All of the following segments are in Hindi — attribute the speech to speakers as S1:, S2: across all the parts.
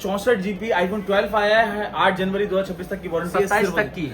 S1: 64 GB iPhone 12 आया है 8 जनवरी 2026 तक की वारंटी है।
S2: 27 तक की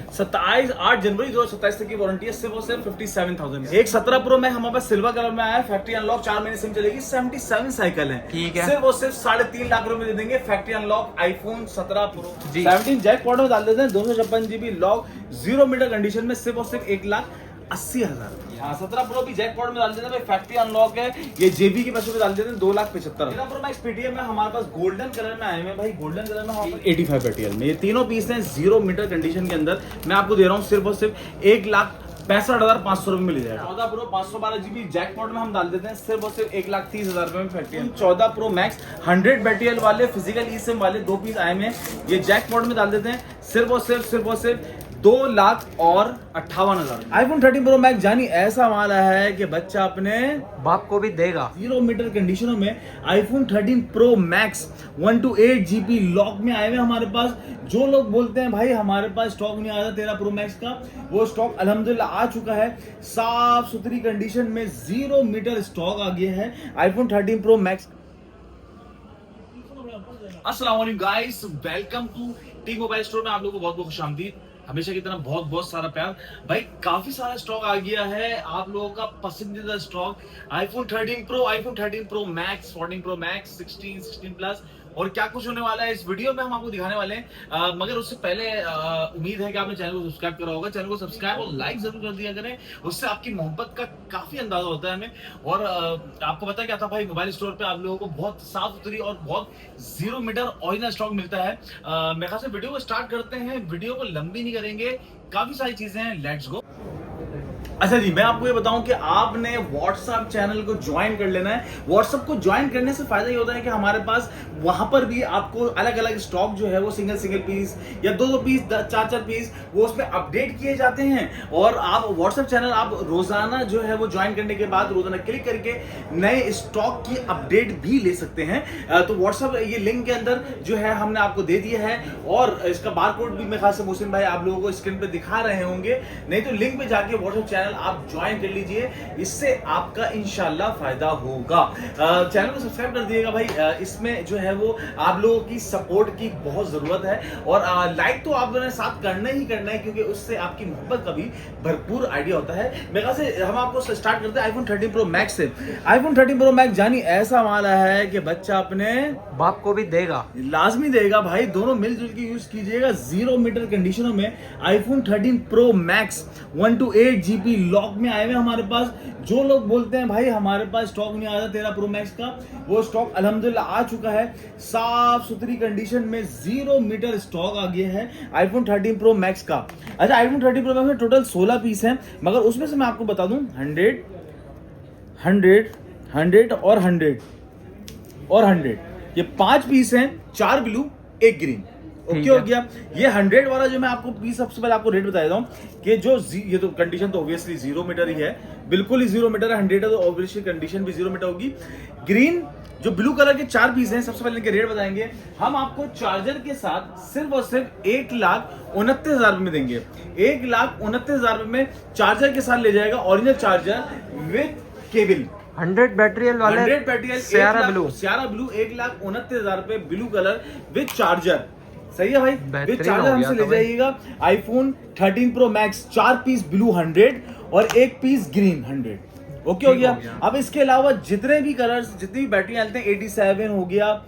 S1: 8 जनवरी 2027 तक की वारंटी है। सिर्फ और सिर्फ 57,000। एक 17 प्रो मैक्स हमारे पास सिल्वर कलर में आया है। फैक्ट्री अनलॉक 4 महीने सिम चलेगी। 77 साइकिल है।
S2: ठीक है।
S1: सिर्फ और सिर्फ 3.5 लाख रुपए दे देंगे। Factory unlock iPhone 17 pro
S2: 17
S1: jackpot में डाल देते हैं। 256 GB लॉक 0 मीटर कंडीशन में सिर्फ और सिर्फ 1,80,000। हाँ 17 प्रो भी जैकपॉट में डाल देते हैं भाई। फैक्ट्री अनलॉक है। ये जेबी के पैसे में डाल देते हैं 2,75,000। 13 प्रो मैक्स पीटीएम में हमारे पास गोल्डन कलर में आए हैं भाई। गोल्डन कलर में 85 पेटीएल में ये तीनों पीस हैं 0 मीटर कंडीशन के अंदर। मैं आपको दे रहा हूँ सिर्फ और सिर्फ 1,65,500 रुपए मिल जाएगा। 14 प्रो 512 GB जैकपॉट में हम डाल देते हैं सिर्फ और सिर्फ 1,30,000 रुपए में फैक्ट्री। 14 प्रो मैक्स 100 बैटरियल वाले फिजिकल ई सिम वाले 2 पीस आए हैं। ये जैकपॉट में डाल देते हैं सिर्फ और सिर्फ 2,58,000। आईफोन 13 प्रो मैक्स जानी ऐसा माल आया है कि बच्चा अपने
S2: बाप को भी देगा।
S1: 0 मीटर कंडीशनों में iPhone 13 pro max 128 GB lock में आए हुए हमारे पास। जो लोग बोलते हैं भाई हमारे पास स्टॉक नहीं आया 13 प्रो मैक्स का, वो स्टॉक अल्हम्दुलिल्लाह आ चुका है। साफ सुथरी कंडीशन में 0 मीटर स्टॉक आ गया है आईफोन 13 प्रो मैक्स। अस्सलाम वालेकुम guys, welcome to T mobile store में आप लोगों को बहुत बहुत खुशामदीद। हमेशा की तरह बहुत बहुत सारा प्यार भाई। काफी सारा स्टॉक आ गया है, आप लोगों का पसंदीदा stock iPhone 13 pro, iPhone 13 pro max, 14 pro max, 16 plus और क्या कुछ होने वाला है इस वीडियो में हम आपको दिखाने वाले हैं। मगर उससे पहले उम्मीद है कि आपने चैनल को सब्सक्राइब करा होगा। चैनल को सब्सक्राइब और लाइक जरूर कर दिया करें, उससे आपकी मोहब्बत का काफी अंदाजा होता है हमें। और आपको पता क्या था भाई, मोबाइल स्टोर पे आप लोगों को बहुत साफ सुथरी और बहुत 0 मीटर ओरिजिनल स्टॉक मिलता है। मेरे ख्याल से वीडियो को स्टार्ट करते हैं। वीडियो को लंबी नहीं करेंगे, काफी सारी चीजें हैं, लेट्स गो। अच्छा जी, मैं आपको ये बताऊं कि आपने व्हाट्सएप चैनल को ज्वाइन कर लेना है। व्हाट्सएप को ज्वाइन करने से फायदा ये होता है कि हमारे पास वहां पर भी आपको अलग अलग स्टॉक जो है वो सिंगल पीस या 2 पीस 4 पीस वो उसमें अपडेट किए जाते हैं। और आप व्हाट्सएप चैनल आप रोजाना जो है वो ज्वाइन करने के बाद रोजाना क्लिक करके नए स्टॉक की अपडेट भी ले सकते हैं। तो व्हाट्सएप ये लिंक के अंदर जो है हमने आपको दे दिया है और इसका बारकोड भी मेरे ख्याल से मुस्लिम भाई आप लोगों को स्क्रीन पे दिखा रहे होंगे। नहीं तो लिंक पे जाके व्हाट्सएप चैनल आप ज्वाइन कर लीजिए, इससे आपका इंशाल्लाह फायदा होगा। चैनल को सब्सक्राइब कर दिएगा भाई। इसमें जो है वो आप लोगों की सपोर्ट की बहुत जरूरत है और लाइक तो आप लोगों ने साथ करना ही करना है, क्योंकि उससे आपकी मोहब्बत का भी भरपूर आइडिया होता है। मेरे ख्याल से हम आपको स्टार्ट करते हैं आईफोन 13 प्रो मैक्स से। आईफोन 13 प्रो मैक्स जानी ऐसा माल आया है कि बच्चा अपने
S2: बाप को भी देगा,
S1: लाजमी देगा भाई। दोनों मिलजुल के यूज कीजिएगा। 0 मीटर कंडीशनों में iPhone 13 pro max 128 GB lock में आए हुए हमारे पास। जो लोग बोलते हैं भाई हमारे पास स्टॉक नहीं आया 13 प्रो मैक्स का, वो स्टॉक अल्हम्दुलिल्लाह आ चुका है। साफ सुथरी कंडीशन में 0 मीटर स्टॉक आ गया है आईफोन 13 प्रो मैक्स का। अच्छा, आईफोन 13 प्रो मैक्स में टोटल 16 पीस हैं, मगर उसमें से मैं आपको बता दूं 100 और 100 ये 5 पीस हैं, 4 ब्लू 1 ग्रीन। ओके हो गया। ये 100 वाला जो मैं आपको पीस सबसे पहले आपको रेट बता देता हूँ कि जो ये तो कंडीशन तो ऑब्वियसली 0 मीटर ही है, बिल्कुल ही 0 मीटर है। 100 है तो ऑब्वियसली कंडीशन भी 0 मीटर होगी। ग्रीन जो ब्लू कलर के 4 पीस हैं, सबसे पहले इनके रेट बताएंगे। हम आपको चार्जर के साथ सिर्फ और सिर्फ 1,29,000 रुपए में देंगे। 1,29,000 रुपए में चार्जर के साथ ले जाएगा, ओरिजिनल चार्जर विद केबल।
S2: 100 बैटरियल वाले
S1: 100 बैटरियल
S2: सियारा ब्लू
S1: 1,29,000 रुपए ब्लू कलर विद चार्जर। सही है भाई, विद चार्जर हमसे ले जाइएगा। IPhone 13 pro max 4 piece blue 100 और 1 पीस ग्रीन 100। ओके हो गया। अब इसके अलावा जितने भी कलर्स, जितनी भी बैटरी आते हैं, 87 हो गया,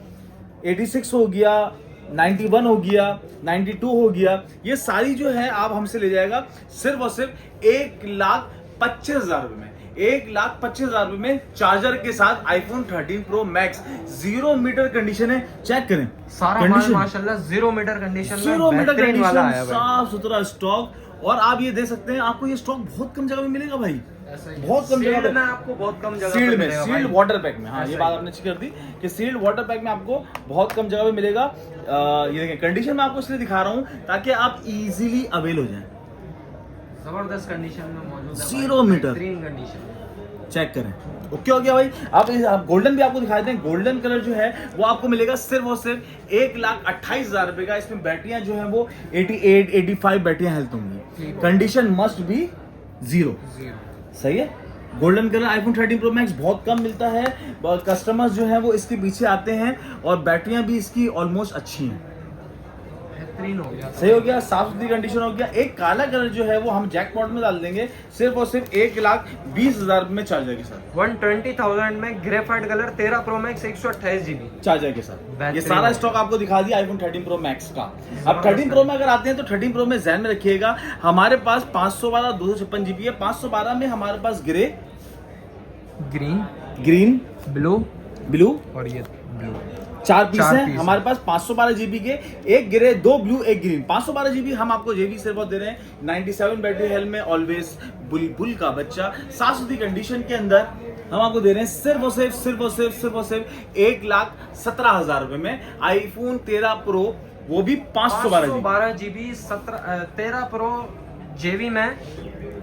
S1: 86 हो गया, 91 हो गया, 92 हो गया, ये सारी जो है आप हमसे ले जाएगा सिर्फ और सिर्फ 1,25,000 रुपए में। 1,25,000 रुपए में चार्जर के साथ iPhone 13 pro max 0 metre condition है। चेक करें
S2: सारा माल माशाल्लाह 0 मीटर कंडीशन में,
S1: 0 मीटर
S2: बेहतरीन वाला आया
S1: कंडीशन, साफ सुथरा स्टॉक। और आप ये दे सकते हैं, आपको ये स्टॉक बहुत कम जगह में मिलेगा भाई, बहुत कम जगह में
S2: आपको बहुत कम जगह
S1: सील्ड
S2: पे
S1: में,
S2: मिलेगा
S1: सील्ड
S2: भाई।
S1: वाटर पैक में। हाँ, ये बात आपने अच्छी कर दी कि सील्ड वाटर पैक में आपको बहुत कम जगह में मिलेगा। ये देखें कंडीशन में आपको इसलिए दिखा रहा हूँ ताकि आप इजीली अवेल हो जाएं।
S2: जबरदस्त कंडीशन में मौजूद है,
S1: 0 मीटर
S2: बेहतरीन कंडीशन।
S1: चेक करें। ओके हो गया भाई। आप गोल्डन भी आपको दिखा देते हैं। गोल्डन कलर जो है वो आपको मिलेगा सिर्फ और सिर्फ 1,28,000 रुपए का। इसमें बैटरियां जो है वो 88-85 बैटरियां हेल्थ होंगी। Condition must be 0। सही है, golden colour iPhone 13 pro max बहुत कम मिलता है, कस्टमर्स जो है वो इसके पीछे आते हैं और बैटरियां भी इसकी ऑलमोस्ट अच्छी हैं।
S2: बेहतरीन हो गया,
S1: सही हो गया, साफ सुथरी कंडीशन हो गया। एक काला कलर जो है वो हम जैकपॉट में डाल देंगे सिर्फ और सिर्फ 1,20,000 में चार्जर के साथ।
S2: 120,000 में graphite colour 13 pro max 128 GB
S1: charger के साथ। ये
S2: बेहतरीन
S1: सारा
S2: है।
S1: स्टॉक आपको दिखा दिया आईफोन 13 प्रो मैक्स का। अब 13 प्रो में अगर आते हैं तो 13 प्रो में ध्यान में रखिएगा हमारे पास 512 256 GB है। 512 में हमारे पास ग्रे, ग्रीन, ब्लू
S2: और ये ब्लू,
S1: 4 पीस
S2: चार
S1: है
S2: पीस
S1: हमारे पास 512 GB के, एक ग्रे, 2 ब्लू, एक ग्रीन। 512 GB हम आपको ये भी सिर्फ दे रहे हैं 97 बैटरी हेल्थ में, ऑलवेज बुलबुल का बच्चा, साफ सुथरी कंडीशन के अंदर हम आपको दे रहे हैं सिर्फ और सिर्फ 1,17,000 रुपए में आईफोन 13 प्रो, वो भी 512
S2: GB 13 प्रो जेबी में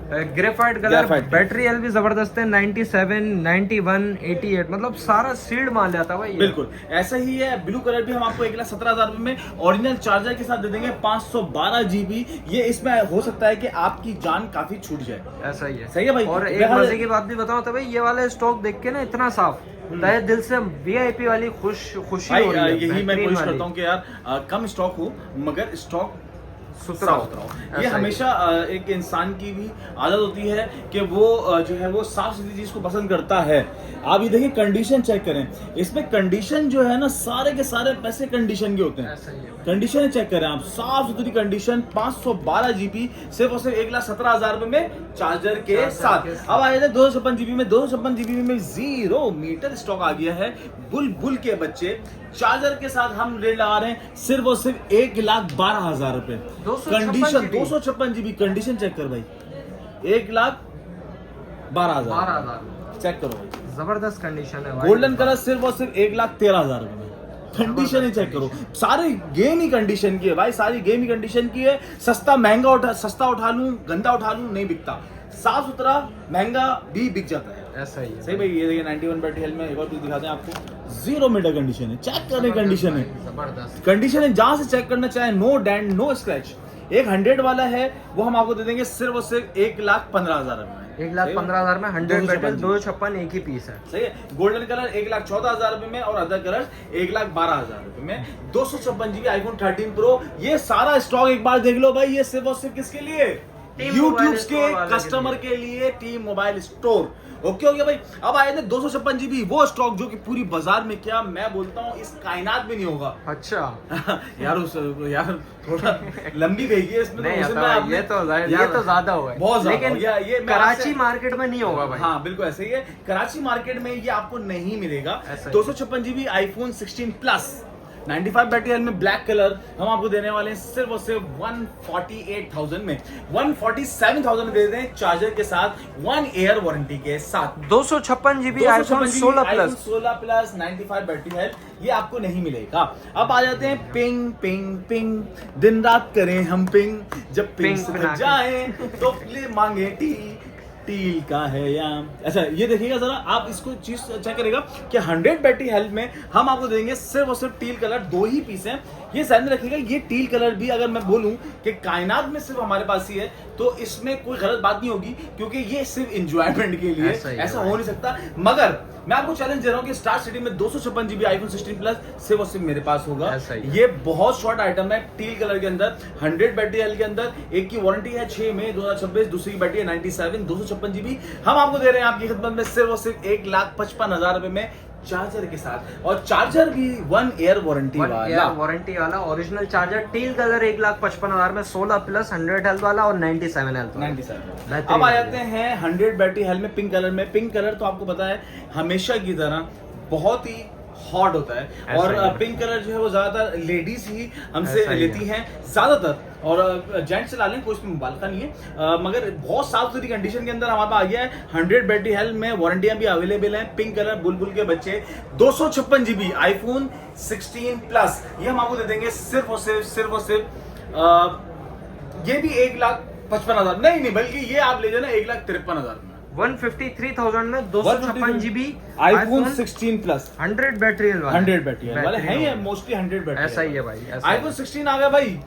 S2: ग्रेफाइट कलर। बैटरी हेल्थ भी जबरदस्त है, 97, 91, 88, मतलब सारा सील्ड माल जाता है भाई।
S1: बिल्कुल ऐसा ही है। ब्लू कलर भी हम आपको 1,17,000 रुपए में ओरिजिनल चार्जर के साथ दे देंगे 512 GB। ये इसमें हो सकता है कि आपकी जान काफी छूट जाए।
S2: ऐसा ही है,
S1: सही है भाई।
S2: और एक मजे की बात भी बताओ तो भाई, ये वाले स्टॉक देख के ना इतना साफ तहे दिल से VIP वाली खुशी हो रही है।
S1: यही मैं कोशिश करता हूँ कि यार कम स्टॉक हो मगर स्टॉक
S2: सुथरा
S1: ये हमेशा एक इंसान की भी आदत होती है कि वो जो है वो साफ सुथरी चीज को पसंद करता है। आप ये देखिए कंडीशन चेक करें, इसमें कंडीशन जो है ना सारे के सारे पैसे कंडीशन के होते हैं। कंडीशन चेक करें आप, साफ सुथरी कंडीशन, 512 GB सिर्फ और सिर्फ 1,17,000 रुपए में चार्जर के साथ। अब आ जाते हैं 256 GB में। 256 GB में 0 मीटर स्टॉक आ गया है बुलबुल के बच्चे। चार्जर के साथ हम रेट लगा रहे हैं सिर्फ और सिर्फ 1,12,000 रुपए। कंडीशन 256 GB, कंडीशन चेक कर भाई, 1,12,000 चेक करो भाई,
S2: जबरदस्त कंडीशन है भाई।
S1: गोल्डन कलर सिर्फ और सिर्फ 1,13,000 रुपए में। कंडीशन ही चेक करो, सारे गेम ही कंडीशन की है भाई, सारी गेम ही कंडीशन की है। सस्ता उठा लूं, गंदा उठा लूं, नहीं बिकता। साफ सुथरा महंगा भी बिक जाता है।
S2: ऐसा ही है
S1: सही भाई। ये देखिए 91 बैटरी हेल्थ में एक और चीज दिखाते हैं आपको, 0 मीटर कंडीशन है। चेक करने कंडीशन है,
S2: जबरदस्त
S1: कंडीशन है, जहां से चेक करना चाहे, नो डेंट नो स्क्रैच। एक 100 वाला है वो हम आपको दे देंगे सिर्फ और सिर्फ 1,15,000 रुपए में।
S2: 1,15,000 में 100 बैटरी 256 एक ही पीस है।
S1: सही है। गोल्डन कलर 1,14,000 रुपए में और अदर कलर 1,12,000 रुपए में। 256 GB आईफोन 13 प्रो। ये सारा स्टॉक एक बार देख लो भाई, ये सिर्फ और सिर्फ किसके लिए? यूट्यूब के कस्टमर के लिए, टीम मोबाइल स्टोर। ओके हो गया भाई। अब आए थे 256 GB, वो स्टॉक जो कि पूरी बाजार में, क्या मैं बोलता हूँ, इस कायनात में नहीं होगा।
S2: अच्छा
S1: यार थोड़ा लंबी भेजी है इसमें,
S2: नहीं
S1: तो
S2: ये तो ज्यादा हुआ है
S1: बहुत ज्यादा,
S2: लेकिन
S1: ये
S2: कराची मार्केट में नहीं होगा भाई।
S1: हाँ बिल्कुल ऐसे ही है, कराची मार्केट में ये आपको नहीं मिलेगा।
S2: ऐसा ही।
S1: 256 GB iPhone 16 plus 95 battery health में ब्लैक कलर हम आपको देने वाले हैं सिर्फ और सिर्फ 148,000 में। 147,000 में दे दें चार्जर के साथ, 1 ईयर वारंटी के साथ।
S2: 256 GB iPhone 16
S1: plus 95 battery health, ये आपको नहीं मिलेगा। अब आ जाते हैं पिंग पिंग पिंग, दिन रात करें हम पिंग, जब पिंग से जाए तो मांगे टील का है याम। अच्छा ये देखिएगा जरा आप, इसको चीज चेक करेगा कि 100 बैटरी हेल्थ में हम आपको देंगे सिर्फ और सिर्फ टील कलर, 2 ही पीस हैं। ये ध्यान में रखिएगा, ये टील कलर भी अगर मैं बोलूं कि कायनात में सिर्फ हमारे पास ही है तो इसमें कोई गलत बात नहीं होगी, क्योंकि ये सिर्फ एंजॉयमेंट के लिए, ऐसा हो नहीं सकता। मगर मैं आपको चैलेंज दे रहा हूं कि स्टार सिटी में 256 GB आईफोन 16 प्लस सिर्फ और सिर्फ मेरे पास होगा। ये बहुत शॉर्ट आइटम है, टील कलर के अंदर, 100 बैटरी हेल्थ के अंदर। एक की वारंटी है 6 मई 2026, दूसरी की बैटरी है 97। 256 GB हम आपको दे रहे हैं आपकी खिदमत में सिर्फ और सिर्फ 1,55,000 रुपए में चार्जर के साथ, और चार्जर भी 1 ईयर वारंटी
S2: वाला ओरिजिनल चार्जर। टील कलर 1,55,000 में 16 प्लस 100 हेल्थ वाला और 97 हेल्थ।
S1: 97। अब आ जाते हैं 100 बैटरी हेल्थ में पिंक कलर में। पिंक कलर तो आपको पता है हमेशा की तरह बहुत ही हॉट होता है, और पिंक कलर जो है वो ज्यादातर लेडीज ही हमसे लेती हैं ज्यादातर, और जेंट्स चला लें, कोई इसमें मुबालका नहीं है। मगर बहुत साफ सुथरी कंडीशन के अंदर हमारे पास आ गया है। 100 बैटरी हेल्थ में वारंटियां भी अवेलेबल हैं। पिंक कलर बुलबुल के बच्चे, 256 GB आईफोन 16 प्लस, ये हम आपको दे देंगे सिर्फ और सिर्फ ये भी 1,55,000 नहीं बल्कि ये आप ले जाना 1,53,000 में।
S2: 153,000 में 256 GB
S1: आईफोन 16 प्लस
S2: 100 बैटरी वाले
S1: 100 बैटरी वाले हैं, ये मोस्टली 100 बैटरी
S2: ऐसा ही है भाई।
S1: आईफोन 16 आ गया भाई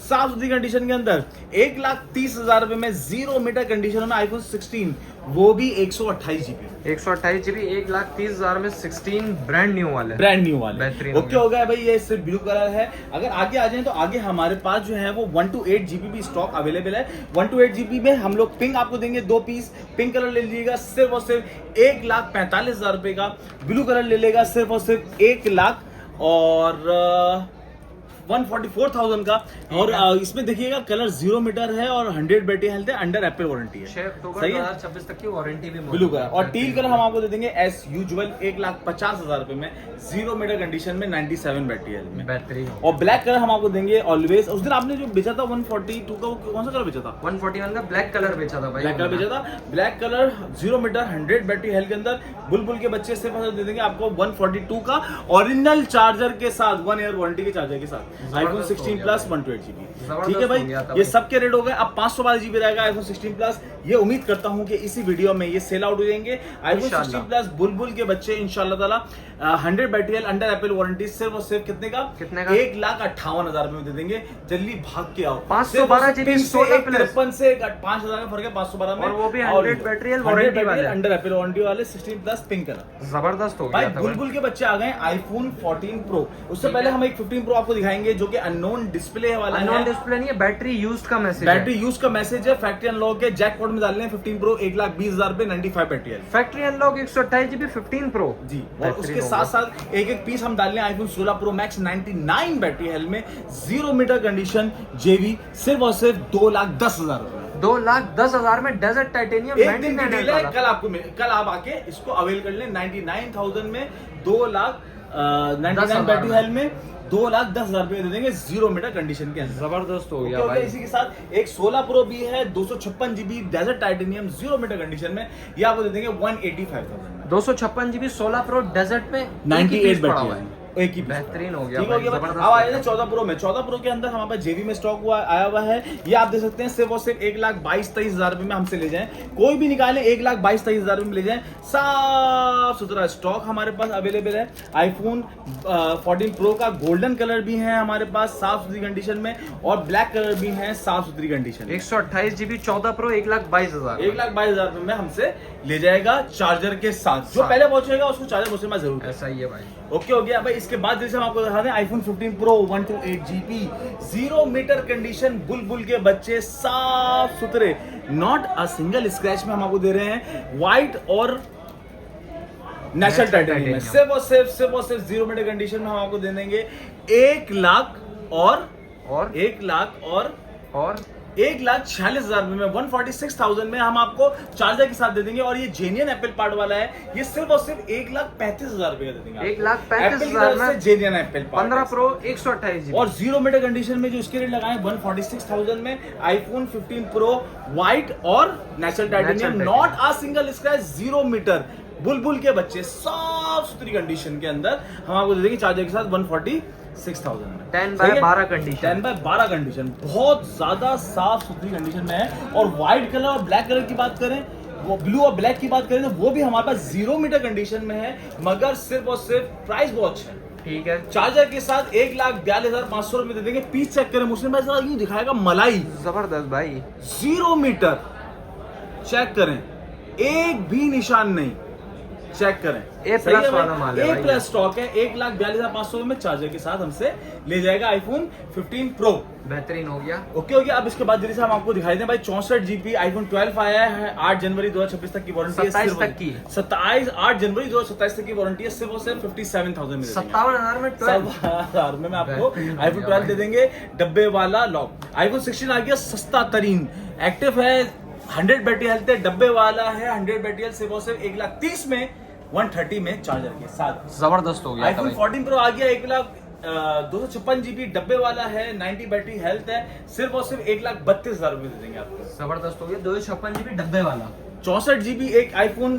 S1: साफ सुथरी कंडीशन के अंदर 1,30,000 रुपए में 0 मीटर कंडीशन में आईफोन 16, वो भी 128 जीबी
S2: 128 जीबी 1,30,000 में 16 ब्रांड न्यू वाले बेहतरीन।
S1: ओके हो गया भाई, ये सिर्फ ब्लू कलर है। अगर आगे आ जाए तो आगे हमारे पास जो है वो 128 जीबी भी स्टॉक अवेलेबल है। 128 जीबी में हम लोग पिंक आपको देंगे 2 पीस, पिंक कलर ले लीजिएगा सिर्फ और सिर्फ 1,45,000 रुपए का, ब्लू कलर ले लेगा सिर्फ और सिर्फ 1,44,000 का। और इसमें देखिएगा कलर 0 मीटर है और 100 बैटरी हेल्थ है, अंडर एप्पल वारंटी है।
S2: 6 अक्टूबर
S1: सही है?
S2: 2026 तक की वारंटी भी
S1: ब्लू कलर और टील कलर हम आपको दे देंगे एज यूजुअल 1,50,000 रुपए में 0 मीटर कंडीशन में 97 बैटरी हेल्थ में
S2: बेहतरीन।
S1: और ब्लैक कलर हम आपको देंगे ऑलवेज। उस दिन आपने जो बेचा था 142 का, वो कौन सा कलर बेचा था?
S2: 141 का ब्लैक कलर बेचा था भाई।
S1: ब्लैक कलर बेचा था, black colour 0 metre 100 battery health के अंदर बुलबुल के बच्चे से दे देंगे आपको 142 का ओरिजिनल चार्जर के साथ, 1 ईयर वारंटी के चार्जर के साथ, आईफोन 16 प्लस 128 जीबी। ठीक है भाई, ये सबके रेट हो गए। अब 512 जीबी रहेगा आईफोन 16 प्लस। ये उम्मीद करता हूं कि इसी वीडियो में ये सेल आउट हो जाएंगे आईफोन 16 प्लस बुलबुल के बच्चे इंशाल्लाह ताला। 100 battery health under Apple warranty सिर्फ और सिर्फ कितने का? 1,58,000 रुपए में दे देंगे। जल्दी भाग के आओ।
S2: 512 जीबी 16 प्लस
S1: 53 से 5,000 का फर्क है 512 में,
S2: और वो भी 100 बैटरी हेल्थ वारंटी वाले
S1: अंडर एप्पल वारंटी वाले 16 प्लस पिंक कलर।
S2: जबरदस्त हो
S1: भाई
S2: गया था
S1: बुलबुल के बच्चे आ गए आईफोन 14 प्रो। उससे पहले हम एक 15 प्रो आपको दिखाएंगे जो कि अननोन डिस्प्ले वाला है।
S2: अननोन डिस्प्ले नहीं है, बैटरी यूज्ड का मैसेज
S1: बैटरी यूज का मैसेज है। फैक्ट्री अनलॉक है, जैकपॉट में डालने 15 प्रो 1,20,000 पे 95 बैटरी है।
S2: फैक्ट्री अनलॉक 128 जीबी 15 प्रो
S1: जी, और उसके साथ साथ एक एक पीस हम डाल रहे हैं iPhone 16 pro max 99 battery health में 0 मीटर कंडीशन जेबी सिर्फ और सिर्फ 2,10,000 रुपए।
S2: 2,10,000 में डेजर्ट टाइटेनियम
S1: एक दिन की डील है, कल आप आके इसको अवेल कर लें 99,000 में 2,99,000 बैटरी हेल्थ में 2,10,000 रुपए दे देंगे 0 मीटर कंडीशन के अंदर।
S2: जबरदस्त हो गया
S1: okay,
S2: भाई।
S1: इसी के साथ एक 16 प्रो भी है 256 GB desert titanium 0 metre condition में, ये आपको दे देंगे 185,000 में।
S2: 256 जीबी 16 प्रो डेजर्ट में
S1: 98 बैटरी है, एक ही
S2: बेहतरीन हो गया।
S1: ठीक हो गया। अब आ जाए 14 प्रो में। 14 प्रो के अंदर हमारे पास जेबी में स्टॉक आया हुआ है। ये आप देख सकते हैं सिर्फ और सिर्फ 1,22,23,000 रुपए में हमसे ले जाएं, कोई भी निकाले 1,22,23,000 रुपए में ले जाएं। साफ सुथरा स्टॉक हमारे पास अवेलेबल है। आईफोन 14 प्रो का गोल्डन कलर भी है हमारे पास साफ सुथरी कंडीशन में, और ब्लैक कलर भी है साफ सुथरी कंडीशन में।
S2: 128 जीबी 14 प्रो 1,22,000
S1: 1,22,000 रुपए में हमसे ले जाएगा चार्जर के साथ। जो पहले पहुंचेगा उसको चार्जर पहुंचना जरूर है।
S2: ऐसा ही है भाई।
S1: ओके हो गया भाई। इसके बाद जैसे हम आपको दिखा दें iPhone 15 pro 128 GB 0 metre condition बुलबुल के बच्चे साफ सुथरे, नॉट अ सिंगल स्क्रैच में हम आपको दे रहे हैं, व्हाइट और नेचुरल टाइटेनियम में सिर्फ और सिर्फ 0 मीटर कंडीशन में हम आपको दे देंगे 1,00,000 और 1,46,000 में 146,000 में हम आपको चार्जर के साथ दे देंगे। और ये जेन्युइन एप्पल पार्ट वाला है, ये सिर्फ और सिर्फ 1,35,000 रुपए का दे देंगे।
S2: 1,35,000 में
S1: genuine Apple part
S2: 15 pro 128 GB
S1: और 0 मीटर कंडीशन में जो इसके रेट लगाए 146,000 में आईफोन 15 प्रो व्हाइट और natural titanium, not a single scratch, 0 metre बुलबुल के बच्चे साफ सुथरी कंडीशन के अंदर हम आपको दे देंगे चार्जर के साथ 146,000 में
S2: 10/12 कंडीशन।
S1: 10/12 कंडीशन बहुत ज्यादा साफ सुथरी कंडीशन में है। और व्हाइट कलर और ब्लैक कलर की बात करें, वो ब्लू और ब्लैक की बात करें तो वो भी हमारे पास 0 मीटर कंडीशन में है, मगर सिर्फ और सिर्फ प्राइस बहुत अच्छा है।
S2: ठीक है,
S1: चार्जर के साथ 1,42,500 रुपए दे देंगे। पीस चेक करें, मुस्लिम भाई जरा यूं दिखाएगा मलाई,
S2: जबरदस्त भाई।
S1: 0 मीटर चेक करें, एक भी निशान नहीं, चेक करें।
S2: A+ वाला माल है,
S1: A+ स्टॉक है। 1,42,500 में चार्जर के साथ हमसे ले जाएगा आईफोन 15 प्रो।
S2: बेहतरीन हो गया।
S1: ओके हो गया। अब इसके बाद जैसे हम आपको दिखाई दें भाई 64 जीबी आईफोन 12 आया है 8 जनवरी 2026 तक की वारंटी है।
S2: 27 तक की
S1: 8 जनवरी 2027 तक की वारंटी है। सिर्फ और सिर्फ 57,000 में
S2: 57,000 में
S1: 57,000 में आपको आईफोन 12 दे देंगे, डब्बे वाला लॉक। आईफोन 16 आ गया सस्ता तरीन, एक्टिव है, 100 बैटरी हेल्थ है, डब्बे वाला है, 100 बैटरी हेल्थ सिर्फ और सिर्फ 1,30,000 में 130 में चार्जर के साथ।
S2: जबरदस्त हो गया।
S1: आईफोन 14 प्रो आ गया 1,256 जीबी डब्बे वाला है, 90 बैटरी हेल्थ है, सिर्फ और सिर्फ 1,32,000 रुपए दे देंगे आपको।
S2: जबरदस्त हो गया। 256 जीबी डब्बे वाला।
S1: 64 जीबी एक आईफोन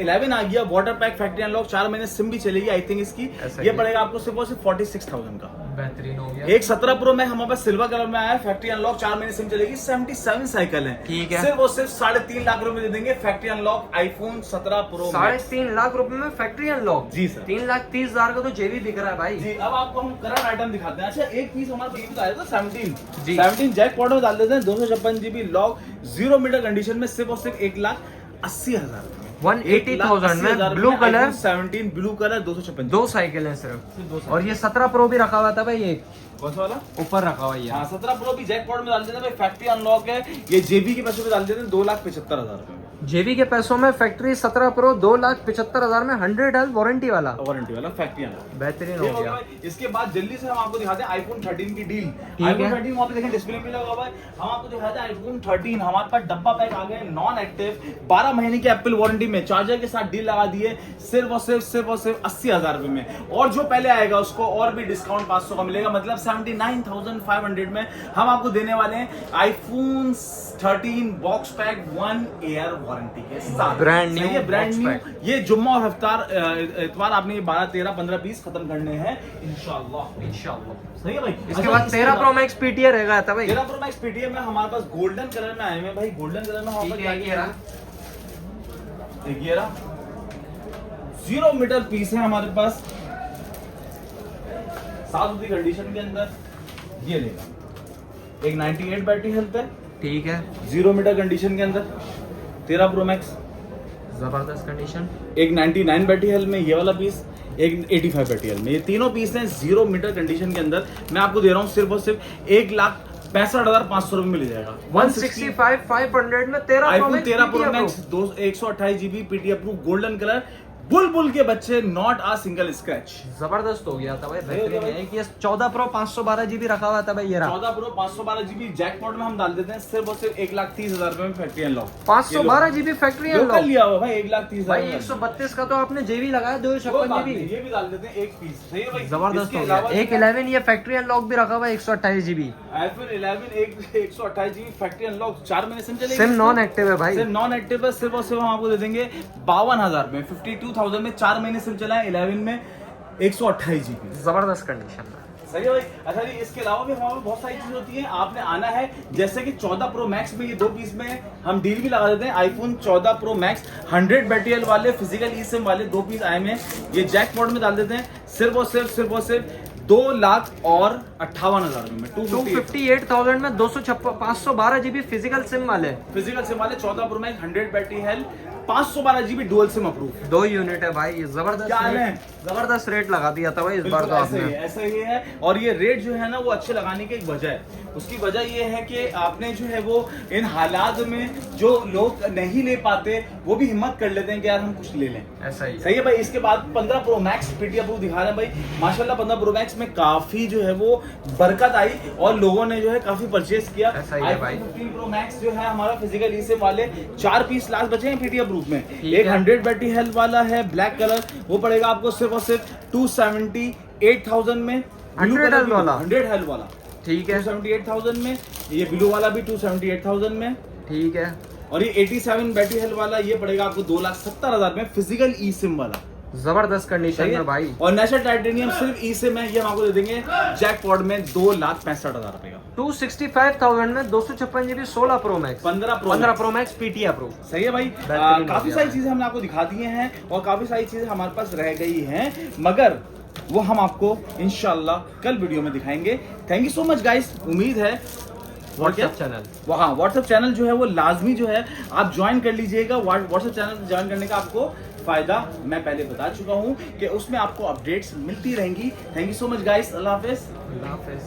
S1: 11 आ गया, वाटर पैक, फैक्ट्री अनलॉक, 4 महीने सिम भी चलेगी आई थिंक इसकी। ये पड़ेगा आपको सिर्फ और सिर्फ 46,000 का।
S2: बेहतरीन हो गया।
S1: एक 17 प्रो में हमारे पास सिल्वर कलर में आया है, फैक्ट्री अनलॉक 4 महीने सिम चलेगी, 77 साइकिल है।
S2: ठीक है।
S1: सिर्फ और सिर्फ 3.5 लाख रुपए दे देंगे factory unlock iPhone 17 pro.
S2: 3.5 lakh रुपए में फैक्ट्री अनलॉक।
S1: जी सर।
S2: 3,30,000 का तो जेबी बिक रहा है भाई।
S1: जी, अब आपको हम करंट आइटम दिखाते हैं। अच्छा, एक पीस हमारे पास आया था 17
S2: जी।
S1: 17 जैकपॉट में डाल देते हैं, 256 GB लॉक 0 मीटर कंडीशन में, सिर्फ और सिर्फ 1,80,000
S2: 180,000 में blue colour
S1: 17 blue colour 256।
S2: 2 cycle है सिर्फ। और ये 17 प्रो भी रखा हुआ था भाई, एक
S1: कौन सा वाला?
S2: ऊपर रखा हुआ है।
S1: हाँ, 17 प्रो भी जैकपॉट में डाल देते हैं भाई, फैक्ट्री अनलॉक है। ये जेबी के पैसों में डाल देते हैं 2,75,000 रुपए में।
S2: जेबी के पैसों में फैक्ट्री 17 प्रो 2,75,000 में 100 हेल्थ वारंटी वाला
S1: फैक्ट्री अनलॉक।
S2: बेहतरीन हो गया।
S1: इसके बाद जल्दी से हम आपको दिखाते हैं आईफोन 13 की डील।
S2: ठीक
S1: आईफोन
S2: है।
S1: 13 वहाँ पे देखें डिस्प्ले में लगा हुआ है। हम आपको दिखाते हैं आईफोन 13। हमारे पास डब्बा पैक आ गए, नॉन एक्टिव, 12 महीने की एप्पल वारंटी में, चार्जर के साथ डील लगा दिए, सिर्फ और सिर्फ 80,000 रुपए में। और जो पहले आएगा उसको और भी डिस्काउंट 500 का मिलेगा, मतलब 79,500 में हम आपको देने वाले हैं iPhone 13 box pack 1 year warranty के साथ।
S2: ब्रांड न्यू,
S1: सही है, ब्रांड
S2: box
S1: न्यू।
S2: pack।
S1: ये जुम्मा और इतवार आपने 12, 13, 15 पीस खत्म करने हैं इंशाल्लाह।
S2: इंशाल्लाह।
S1: सही है भाई।
S2: इसके बाद 13 प्रो मैक्स पीटीए रहेगा था भाई।
S1: 13 प्रो मैक्स पीटीएम में हमारे पास गोल्डन कलर में आए हुए हैं भाई। गोल्डन कलर में हमारे पास
S2: ठीक है, ये रहा।
S1: एक ये रहा 0 मीटर पीस है हमारे पास, साफ सुथरी कंडीशन के अंदर। ये लेगा, एक 98 बैटरी हेल्थ है,
S2: ठीक है।
S1: 0 मीटर कंडीशन के अंदर 13 प्रो मैक्स।
S2: जबरदस्त कंडीशन।
S1: एक 99 बैटरी हेल्थ में ये वाला पीस, एक 85 बैटरी हेल्थ में। ये तीनों पीस हैं 0 मीटर कंडीशन के अंदर। मैं आपको दे रहा हूँ सिर्फ और सिर्फ 1,65,500 रुपए मिल जाएगा।
S2: 165,500 में 13 pro
S1: iPhone
S2: max
S1: 13 pro
S2: PTI
S1: max 128 GB PT approve, golden colour, बुलबुल के बच्चे, नॉट आ सिंगल स्क्रैच।
S2: जबरदस्त हो गया था भाई,
S1: सही हो गया
S2: बेहतरीन है। कि 14 प्रो 512 GB रखा हुआ था भाई, ये रहा।
S1: 14 प्रो 512 GB जैकपॉट में हम डाल देते हैं, सिर्फ और सिर्फ 1,30,000 रुपए में factory unlock.
S2: 512 GB factory
S1: local
S2: unlock
S1: लिया हुआ भाई 1,30,000
S2: भाई। 132 का तो आपने जेबी लगाया, 256 GB।
S1: ये भी डाल देते हैं एक पीस। सही है भाई,
S2: जबरदस्त
S1: इसके
S2: हो गया।
S1: अलावा
S2: एक 11 ये फैक्ट्री अनलॉक भी रखा हुआ है, 128 GB।
S1: IPhone 11 128 GB factory unlock, 4 महीने सिम चलेगी।
S2: सिम नॉन एक्टिव है भाई।
S1: सिर्फ नॉन एक्टिव है, सिर्फ और सिर्फ हम आपको दे देंगे 52,000 में, 52,000 में 4 महीने सिम चला है 11 में 128 GB।
S2: जबरदस्त कंडीशन में।
S1: सही है भाई। अच्छा जी, इसके अलावा भी हमारे पास बहुत सारी चीजें होती हैं, आपने आना है। जैसे कि 14 प्रो मैक्स में ये 2 पीस में हम डील भी लगा देते हैं। आईफोन 14 प्रो मैक्स 100 बैटरी वाले फिजिकल ई सिम वाले 2 पीस आए हैं, ये जैक मोड में डाल देते हैं, सिर्फ और सिर्फ 2,58,000 में
S2: 258,000 में 512 GB फिजिकल सिम वाले।
S1: फिजिकल सिम वाले 14 pro max 100 battery health, 512 GB dual SIM approve.
S2: 2 unit है भाई, ये जबरदस्त
S1: क्या हाल है?
S2: जबरदस्त रेट लगा दिया था भाई इस बार तो आपने।
S1: ऐसा ही है। और ये रेट जो है ना वो अच्छे लगाने की एक वजह है। उसकी वजह ये है कि आपने जो है वो इन हालात में जो लोग नहीं ले पाते वो भी हिम्मत कर लेते हैं कि यार हम कुछ ले लें।
S2: ऐसा ही
S1: सही है भाई। इसके बाद 15 प्रो मैक्स पीटी अप्रूव दिखा रहे हैं भाई। माशाल्लाह 15 प्रो मैक्स में काफी जो है वो बरकत आई और लोगों ने जो है काफी परचेज किया।
S2: ऐसा ही है भाई।
S1: 15 प्रो मैक्स जो है हमारा फिजिकल ई सिम वाले 4 पीस लास्ट बचे हैं पीटी अप्रूव में।
S2: ठीक
S1: एक
S2: है।
S1: 100 बैटरी हेल्थ वाला है ब्लैक कलर, वो पड़ेगा आपको सिर्फ और सिर्फ 278,000 में।
S2: 100 हेल्थ वाला?
S1: 100 हेल्थ वाला
S2: ठीक है।
S1: 278,000 में। ये ब्लू वाला भी 278,000 में।
S2: ठीक है।
S1: और ये 87 बैटरी हेल्थ वाला ये पड़ेगा आपको 2,70,000 में, फिजिकल ई सिम वाला।
S2: जबरदस्त कंडीशन में भाई।
S1: और नेशनल टाइटेनियम सिर्फ ई सिम है, ये हम आपको दे देंगे जैकपॉट में 2,65,000 रुपए का।
S2: 265,000 में 256 GB 16 pro max
S1: 15
S2: pro max PT approve.
S1: सही है भाई।
S2: बेहतरीन
S1: काफी
S2: हो
S1: सारी
S2: गया
S1: चीजें हमने आपको दिखा दी हैं और काफी सारी चीजें हमारे पास रह गई हैं, मगर वो हम आपको इंशाल्लाह कल वीडियो में दिखाएंगे। Thank you so much guys. उम्मीद है
S2: व्हाट्सएप चैनल,
S1: हाँ व्हाट्सएप चैनल जो है वो लाजमी जो है आप ज्वाइन कर लीजिएगा। व्हाट्सएप चैनल ज्वाइन करने का आपको फायदा मैं पहले बता चुका हूँ कि उसमें आपको अपडेट्स मिलती रहेंगी। Thank you so much guys. Allah Hafiz.
S2: Allah Hafiz.